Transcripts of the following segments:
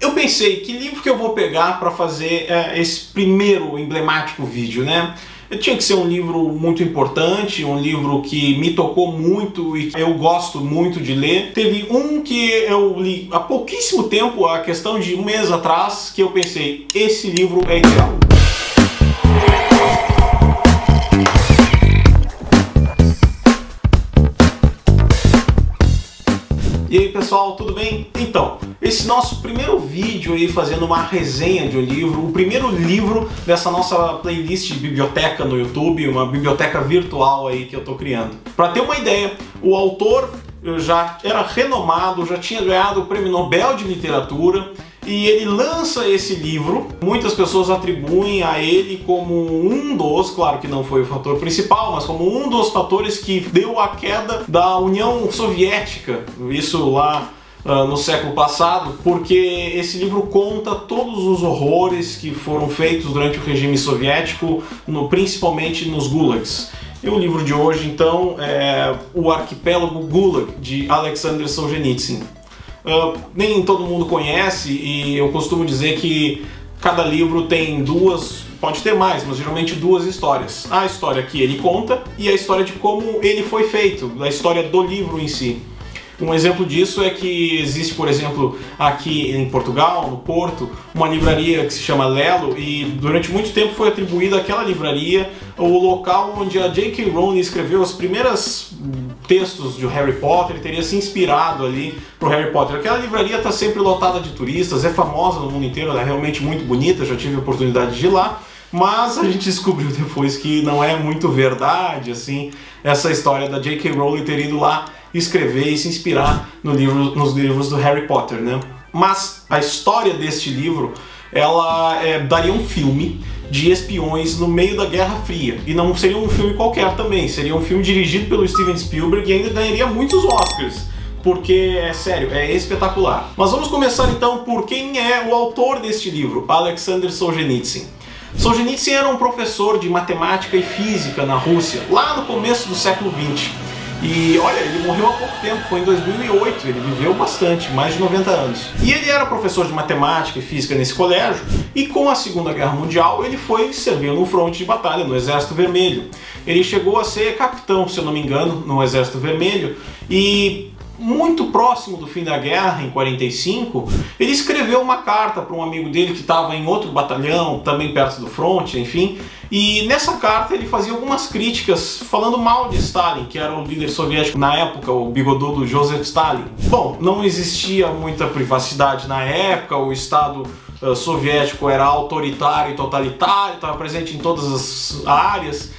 Eu pensei, que livro que eu vou pegar para fazer esse primeiro emblemático vídeo, né? Tinha que ser um livro muito importante, um livro que me tocou muito e eu gosto muito de ler. Teve um que eu li há pouquíssimo tempo, a questão de um mês atrás, que eu pensei, esse livro é ideal. E aí pessoal, tudo bem? Então, esse nosso primeiro vídeo aí fazendo uma resenha de um livro, o primeiro livro dessa nossa playlist de biblioteca no YouTube, uma biblioteca virtual aí que eu tô criando. Para ter uma ideia, o autor já era renomado, já tinha ganhado o Prêmio Nobel de Literatura e ele lança esse livro. Muitas pessoas atribuem a ele como um dos, claro que não foi o fator principal, mas como um dos fatores que deu a queda da União Soviética, isso lá no século passado, porque esse livro conta todos os horrores que foram feitos durante o regime soviético, principalmente nos gulags. E o livro de hoje, então, é O Arquipélago Gulag, de Alexander Solzhenitsyn. Nem todo mundo conhece e eu costumo dizer que cada livro tem duas, pode ter mais, mas geralmente duas histórias. A história que ele conta e a história de como ele foi feito, a história do livro em si. Um exemplo disso é que existe, por exemplo, aqui em Portugal, no Porto, uma livraria que se chama Lelo e durante muito tempo foi atribuída àquela livraria o local onde a J.K. Rowling escreveu os primeiros textos de Harry Potter e teria se inspirado ali pro Harry Potter. Aquela livraria está sempre lotada de turistas, é famosa no mundo inteiro, ela é realmente muito bonita, já tive a oportunidade de ir lá. Mas a gente descobriu depois que não é muito verdade, assim, essa história da J.K. Rowling ter ido lá escrever e se inspirar nos livros do Harry Potter, né? Mas a história deste livro, ela daria um filme de espiões no meio da Guerra Fria. E não seria um filme qualquer também, seria um filme dirigido pelo Steven Spielberg e ainda ganharia muitos Oscars. Porque, é sério, é espetacular. Mas vamos começar então por quem é o autor deste livro, Alexander Solzhenitsyn. Solzhenitsyn era um professor de matemática e física na Rússia, lá no começo do século XX. E olha, ele morreu há pouco tempo, foi em 2008, ele viveu bastante, mais de 90 anos. E ele era professor de matemática e física nesse colégio, e com a Segunda Guerra Mundial ele foi servir no fronte de batalha, no Exército Vermelho. Ele chegou a ser capitão, se eu não me engano, no Exército Vermelho, e muito próximo do fim da guerra, em 45, ele escreveu uma carta para um amigo dele que estava em outro batalhão, também perto do fronte, enfim, e nessa carta ele fazia algumas críticas falando mal de Stalin, que era o líder soviético na época, o bigodudo Joseph Stalin. Bom, não existia muita privacidade na época, o Estado soviético era autoritário e totalitário, estava presente em todas as áreas.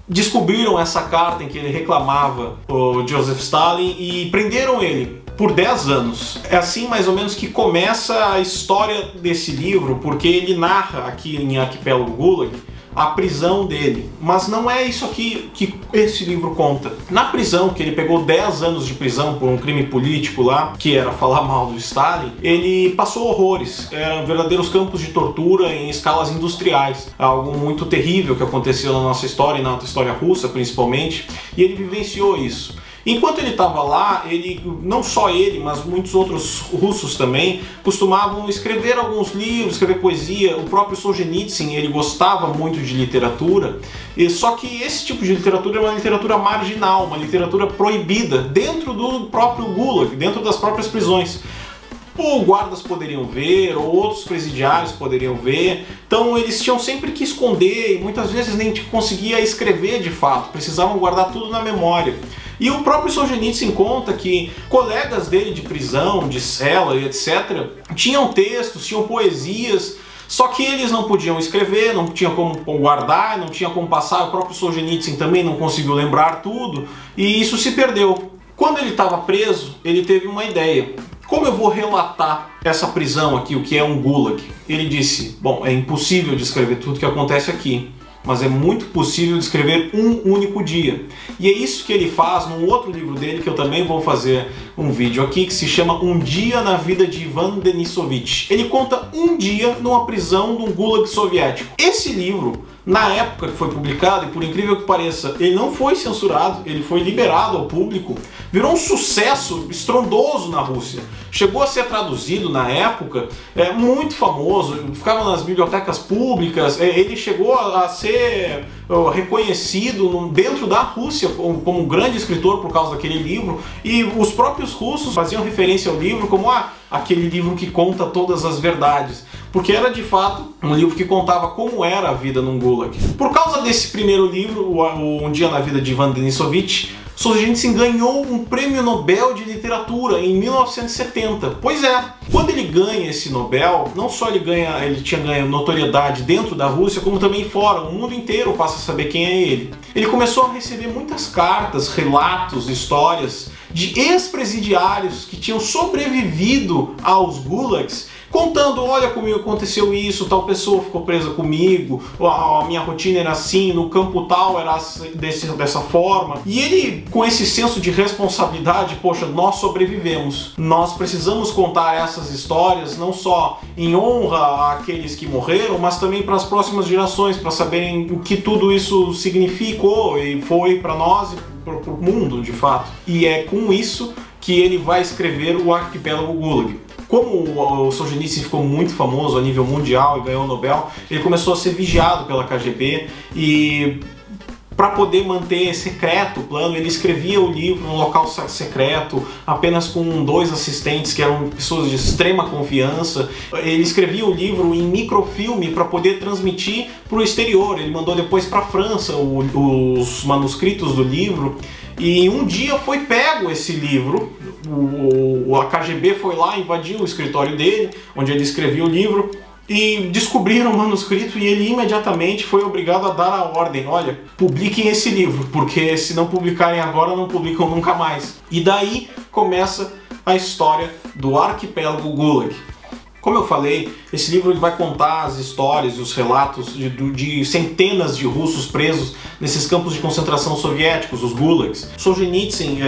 Descobriram essa carta em que ele reclamava o Joseph Stalin e prenderam ele por 10 anos. É assim mais ou menos que começa a história desse livro, porque ele narra aqui em Arquipélago Gulag a prisão dele. Mas não é isso aqui que esse livro conta. Na prisão, que ele pegou 10 anos de prisão por um crime político lá, que era falar mal do Stalin, ele passou horrores. Eram verdadeiros campos de tortura em escalas industriais. Algo muito terrível que aconteceu na nossa história, e na história russa principalmente, e ele vivenciou isso. Enquanto ele estava lá, não só ele, mas muitos outros russos também, costumavam escrever alguns livros, escrever poesia. O próprio Solzhenitsyn, ele gostava muito de literatura, só que esse tipo de literatura é uma literatura marginal, uma literatura proibida dentro do próprio Gulag, dentro das próprias prisões. Ou guardas poderiam ver, ou outros presidiários poderiam ver, então eles tinham sempre que esconder e muitas vezes nem conseguia escrever de fato, precisavam guardar tudo na memória. E o próprio Solzhenitsyn conta que colegas dele de prisão, de cela e etc. tinham textos, tinham poesias, só que eles não podiam escrever, não tinha como guardar, não tinha como passar, o próprio Solzhenitsyn também não conseguiu lembrar tudo, e isso se perdeu. Quando ele estava preso, ele teve uma ideia. Como eu vou relatar essa prisão aqui, o que é um gulag? Ele disse, bom, é impossível descrever tudo que acontece aqui, mas é muito possível descrever um único dia. E é isso que ele faz num outro livro dele, que eu também vou fazer um vídeo aqui, que se chama Um Dia na Vida de Ivan Denisovich. Ele conta um dia numa prisão de um gulag soviético. Esse livro, na época que foi publicado, e por incrível que pareça, ele não foi censurado, ele foi liberado ao público, virou um sucesso estrondoso na Rússia. Chegou a ser traduzido na época, muito famoso, ficava nas bibliotecas públicas, ele chegou a ser reconhecido dentro da Rússia como um grande escritor por causa daquele livro, e os próprios russos faziam referência ao livro como aquele livro que conta todas as verdades, porque era de fato um livro que contava como era a vida num Gulag. Por causa desse primeiro livro, Um Dia na Vida de Ivan Denisovich, Solzhenitsyn ganhou um prêmio Nobel de Literatura em 1970. Pois é, quando ele ganha esse Nobel, não só ele tinha ganho notoriedade dentro da Rússia, como também fora, o mundo inteiro passa a saber quem é ele. Ele começou a receber muitas cartas, relatos, histórias de ex-presidiários que tinham sobrevivido aos gulags, contando: olha, comigo aconteceu isso, tal pessoa ficou presa comigo, a minha rotina era assim, no campo tal era dessa forma. E ele, com esse senso de responsabilidade, poxa, nós sobrevivemos, nós precisamos contar essas histórias, não só em honra àqueles que morreram, mas também para as próximas gerações, para saberem o que tudo isso significou e foi para nós e para o mundo, de fato. E é com isso que ele vai escrever o Arquipélago Gulag. Como o Solzhenitsyn ficou muito famoso a nível mundial e ganhou o Nobel, ele começou a ser vigiado pela KGB, e para poder manter secreto o plano, ele escrevia o livro num local secreto, apenas com 2 assistentes que eram pessoas de extrema confiança. Ele escrevia o livro em microfilme para poder transmitir para o exterior. Ele mandou depois para a França os manuscritos do livro, e um dia foi pego esse livro. A KGB foi lá, invadiu o escritório dele, onde ele escrevia o livro, e descobriram o manuscrito, e ele imediatamente foi obrigado a dar a ordem: olha, publiquem esse livro, porque se não publicarem agora, não publicam nunca mais. E daí começa a história do Arquipélago Gulag. Como eu falei, esse livro ele vai contar as histórias e os relatos de centenas de russos presos nesses campos de concentração soviéticos, os gulags. Solzhenitsyn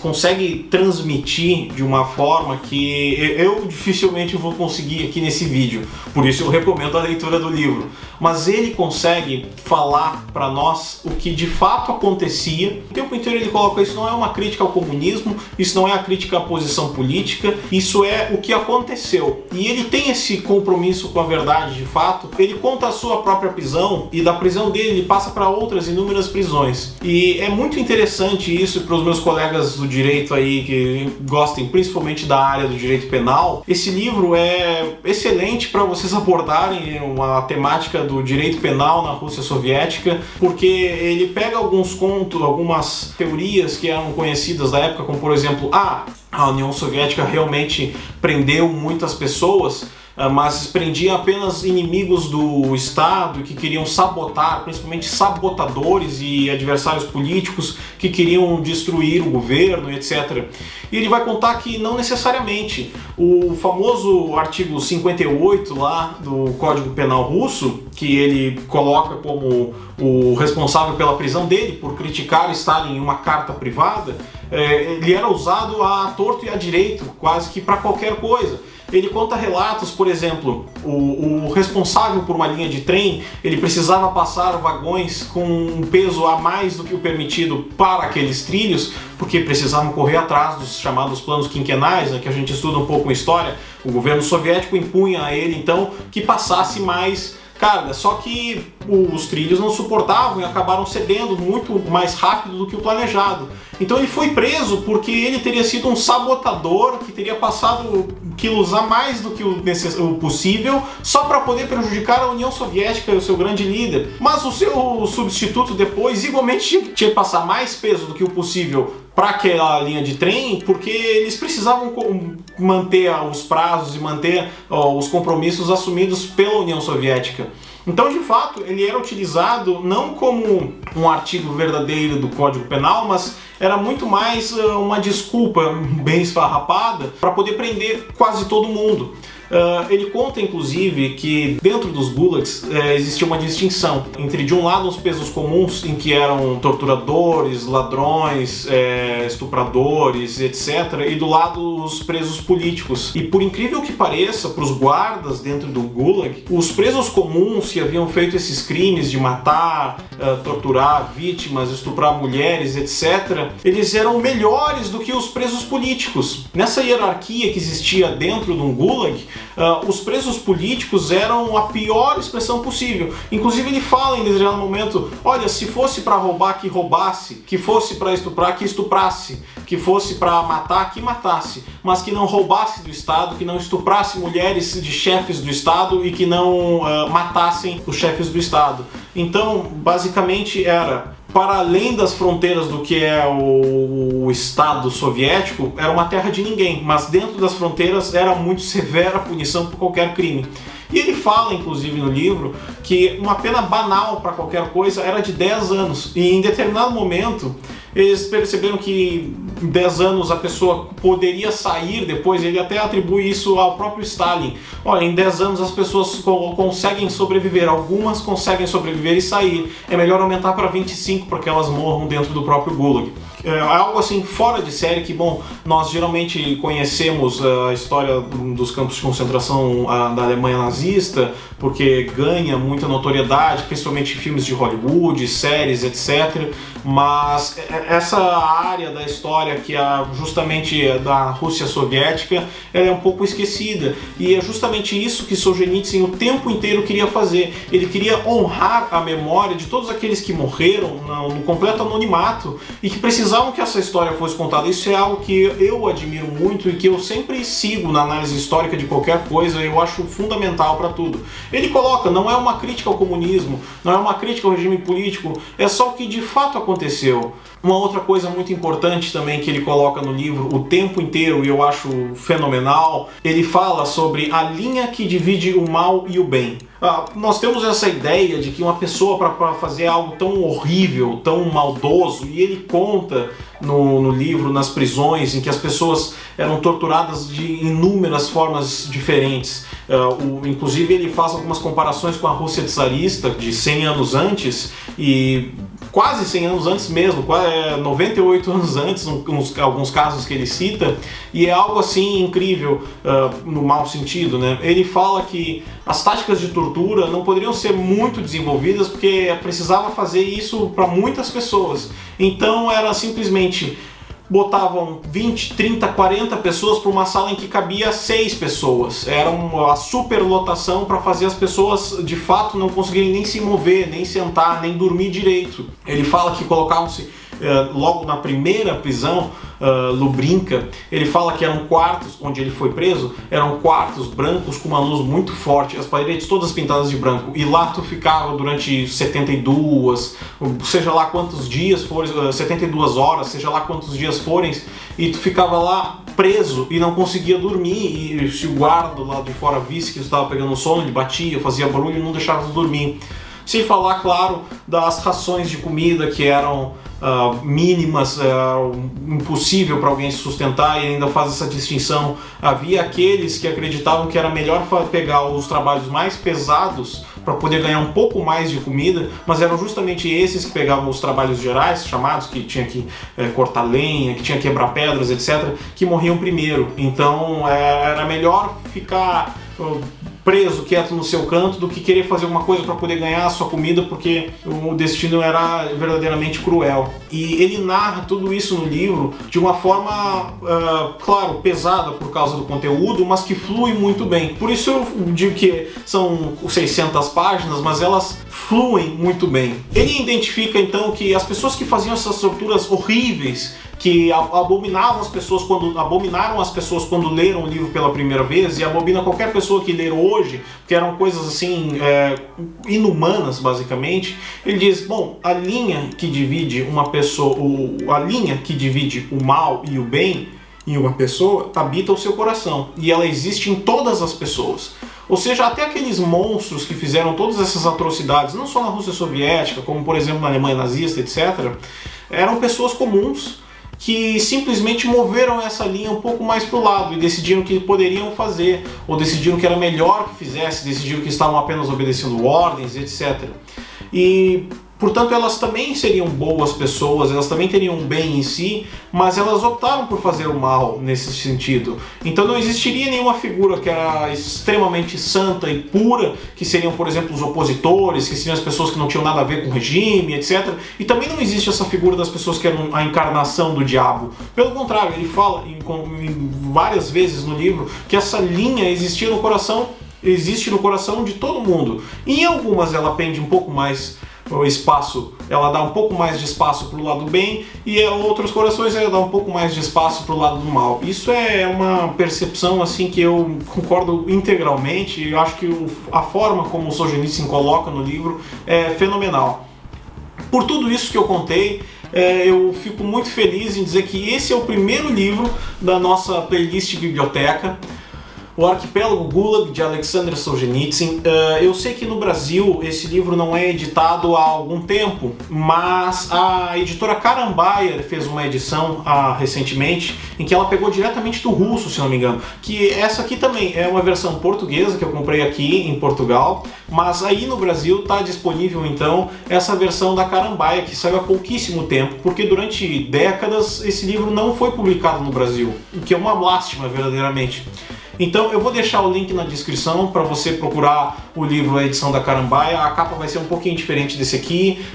consegue transmitir de uma forma que eu dificilmente vou conseguir aqui nesse vídeo, por isso eu recomendo a leitura do livro. Mas ele consegue falar para nós o que de fato acontecia. O tempo inteiro ele coloca: isso não é uma crítica ao comunismo, isso não é a crítica à posição política, isso é o que aconteceu. E ele tem esse compromisso com a verdade de fato. Ele conta a sua própria prisão, e da prisão dele ele passa para outras inúmeras prisões. E é muito interessante isso para os meus colegas do direito aí que gostem principalmente da área do direito penal. Esse livro é excelente para vocês abordarem uma temática do direito penal na Rússia soviética, porque ele pega alguns contos, algumas teorias que eram conhecidas da época, como por exemplo, a União Soviética realmente prendeu muitas pessoas, mas prendia apenas inimigos do Estado que queriam sabotar, principalmente sabotadores e adversários políticos que queriam destruir o governo, etc. E ele vai contar que não necessariamente. O famoso artigo 58 lá do Código Penal russo, que ele coloca como o responsável pela prisão dele por criticar Stalin em uma carta privada, ele era usado à torto e à direito, quase que para qualquer coisa. Ele conta relatos, por exemplo, o responsável por uma linha de trem, ele precisava passar vagões com um peso a mais do que o permitido para aqueles trilhos, porque precisavam correr atrás dos chamados planos quinquenais, né, que a gente estuda um pouco em história. O governo soviético impunha a ele, então, que passasse mais carga, só que os trilhos não suportavam e acabaram cedendo muito mais rápido do que o planejado. Então ele foi preso porque ele teria sido um sabotador que teria passado quilos a mais do que o possível só para poder prejudicar a União Soviética e o seu grande líder. Mas o seu substituto depois igualmente tinha que passar mais peso do que o possível para aquela linha de trem, porque eles precisavam manter os prazos e manter os compromissos assumidos pela União Soviética. Então, de fato, ele era utilizado não como um artigo verdadeiro do Código Penal, mas era muito mais uma desculpa bem esfarrapada para poder prender quase todo mundo. Ele conta, inclusive, que dentro dos gulags existia uma distinção entre, de um lado, os presos comuns, em que eram torturadores, ladrões, estupradores, etc., e do lado, os presos políticos. E por incrível que pareça, para os guardas dentro do gulag, os presos comuns que haviam feito esses crimes de matar, torturar vítimas, estuprar mulheres, etc., eles eram melhores do que os presos políticos. Nessa hierarquia que existia dentro de um gulag, os presos políticos eram a pior expressão possível. Inclusive ele fala em determinado momento, olha, se fosse para roubar, que roubasse, que fosse para estuprar, que estuprasse, que fosse para matar, que matasse, mas que não roubasse do Estado, que não estuprasse mulheres de chefes do Estado e que não matassem os chefes do Estado. Então, basicamente era, para além das fronteiras do que é o Estado soviético, era uma terra de ninguém, mas dentro das fronteiras era muito severa a punição por qualquer crime. E ele fala, inclusive, no livro, que uma pena banal para qualquer coisa era de 10 anos. E em determinado momento, eles perceberam que em 10 anos a pessoa poderia sair depois, ele até atribui isso ao próprio Stalin. Olha, em 10 anos as pessoas conseguem sobreviver, algumas conseguem sobreviver e sair. É melhor aumentar para 25 para que elas morram dentro do próprio Gulag. É algo assim fora de série que, bom, nós geralmente conhecemos a história dos campos de concentração da Alemanha nazista, porque ganha muita notoriedade, principalmente em filmes de Hollywood, séries, etc. Mas essa área da história que é justamente da Rússia soviética, ela é um pouco esquecida. E é justamente isso que Solzhenitsyn o tempo inteiro queria fazer. Ele queria honrar a memória de todos aqueles que morreram no completo anonimato e que precisavam que essa história fosse contada. Isso é algo que eu admiro muito e que eu sempre sigo na análise histórica de qualquer coisa, eu acho fundamental para tudo. Ele coloca, não é uma crítica ao comunismo, não é uma crítica ao regime político, é só o que de fato aconteceu. Uma outra coisa muito importante também que ele coloca no livro o tempo inteiro, e eu acho fenomenal, ele fala sobre a linha que divide o mal e o bem. Nós temos essa ideia de que uma pessoa, para fazer algo tão horrível, tão maldoso, e ele conta no livro, nas prisões, em que as pessoas eram torturadas de inúmeras formas diferentes. Inclusive ele faz algumas comparações com a Rússia czarista de 100 anos antes, e quase 100 anos antes mesmo, 98 anos antes, alguns casos que ele cita, e é algo assim incrível, no mau sentido, né? Ele fala que as táticas de tortura não poderiam ser muito desenvolvidas porque precisava fazer isso para muitas pessoas. Então era simplesmente botavam 20, 30, 40 pessoas para uma sala em que cabia 6 pessoas. Era uma superlotação para fazer as pessoas de fato não conseguirem nem se mover, nem sentar, nem dormir direito. Ele fala que colocavam-se logo na primeira prisão, Lubrinka, ele fala que eram quartos, onde ele foi preso, eram quartos brancos com uma luz muito forte, as paredes todas pintadas de branco, e lá tu ficava durante 72, seja lá quantos dias forem, 72 horas, seja lá quantos dias forem, e tu ficava lá preso e não conseguia dormir, e se o guarda lá de fora visse que tu estava pegando sono, ele batia, fazia barulho e não deixava tu dormir. Sem falar, claro, das rações de comida que eram mínimas, impossível para alguém se sustentar, e ainda faz essa distinção. Havia aqueles que acreditavam que era melhor pegar os trabalhos mais pesados para poder ganhar um pouco mais de comida, mas eram justamente esses que pegavam os trabalhos gerais, chamados, que tinha que cortar lenha, que tinha que quebrar pedras, etc., que morriam primeiro. Então era melhor ficar preso, quieto no seu canto, do que querer fazer alguma coisa para poder ganhar a sua comida, porque o destino era verdadeiramente cruel. E ele narra tudo isso no livro de uma forma, claro, pesada por causa do conteúdo, mas que flui muito bem. Por isso eu digo que são 600 páginas, mas elas fluem muito bem. Ele identifica então que as pessoas que faziam essas torturas horríveis, que abominavam as pessoas abominaram as pessoas quando leram o livro pela primeira vez, e abomina qualquer pessoa que ler hoje, porque eram coisas assim inumanas, basicamente. Ele diz, bom, a linha que divide uma pessoa, a linha que divide o mal e o bem em uma pessoa habita o seu coração, e ela existe em todas as pessoas. Ou seja, até aqueles monstros que fizeram todas essas atrocidades, não só na Rússia soviética, como por exemplo na Alemanha nazista, etc., eram pessoas comuns que simplesmente moveram essa linha um pouco mais para o lado e decidiram que poderiam fazer, ou decidiram que era melhor que fizesse, decidiram que estavam apenas obedecendo ordens, etc. E, portanto, elas também seriam boas pessoas, elas também teriam um bem em si, mas elas optaram por fazer o mal nesse sentido. Então não existiria nenhuma figura que era extremamente santa e pura, que seriam, por exemplo, os opositores, que seriam as pessoas que não tinham nada a ver com o regime, etc. E também não existe essa figura das pessoas que eram a encarnação do diabo. Pelo contrário, ele fala em várias vezes no livro que essa linha existia no coração, existe no coração de todo mundo. Em algumas ela pende um pouco mais o espaço, ela dá um pouco mais de espaço para o lado do bem, e em outros corações ela dá um pouco mais de espaço para o lado do mal. Isso é uma percepção assim que eu concordo integralmente. Eu acho que a forma como o Solzhenitsyn coloca no livro é fenomenal. Por tudo isso que eu contei, eu fico muito feliz em dizer que esse é o primeiro livro da nossa playlist biblioteca, O Arquipélago Gulag, de Alexander Solzhenitsyn. Eu sei que no Brasil esse livro não é editado há algum tempo, mas a editora Karambaia fez uma edição recentemente, em que ela pegou diretamente do russo, se não me engano. Que essa aqui também é uma versão portuguesa que eu comprei aqui em Portugal, mas aí no Brasil está disponível então essa versão da Karambaia, que saiu há pouquíssimo tempo, porque durante décadas esse livro não foi publicado no Brasil, o que é uma lástima verdadeiramente. Então eu vou deixar o link na descrição para você procurar o livro, a edição da Karambaia. A capa vai ser um pouquinho diferente desse aqui.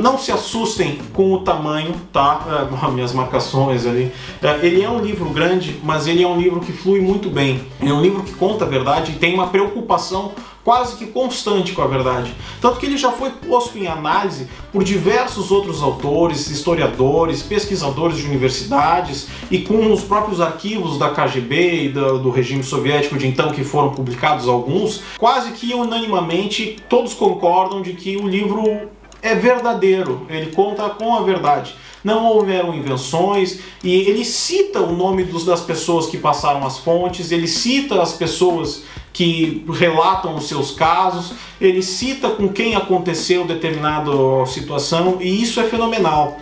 Não se assustem com o tamanho, tá? Minhas marcações ali. Ele é um livro grande, mas ele é um livro que flui muito bem. É um livro que conta a verdade e tem uma preocupação quase que constante com a verdade. Tanto que ele já foi posto em análise por diversos outros autores, historiadores, pesquisadores de universidades, e com os próprios arquivos da KGB e do regime soviético de então, que foram publicados alguns, quase que unanimamente todos concordam de que o livro é verdadeiro, ele conta com a verdade. Não houveram invenções, e ele cita o nome das pessoas que passaram as fontes, ele cita as pessoas que relatam os seus casos, ele cita com quem aconteceu determinada situação, e isso é fenomenal.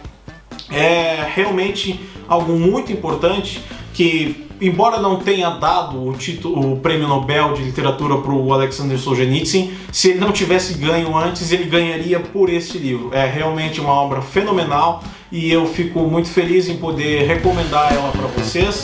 É realmente algo muito importante que, embora não tenha dado o Prêmio Nobel de Literatura para o Alexander Solzhenitsyn, se ele não tivesse ganho antes, ele ganharia por este livro. É realmente uma obra fenomenal e eu fico muito feliz em poder recomendar ela para vocês.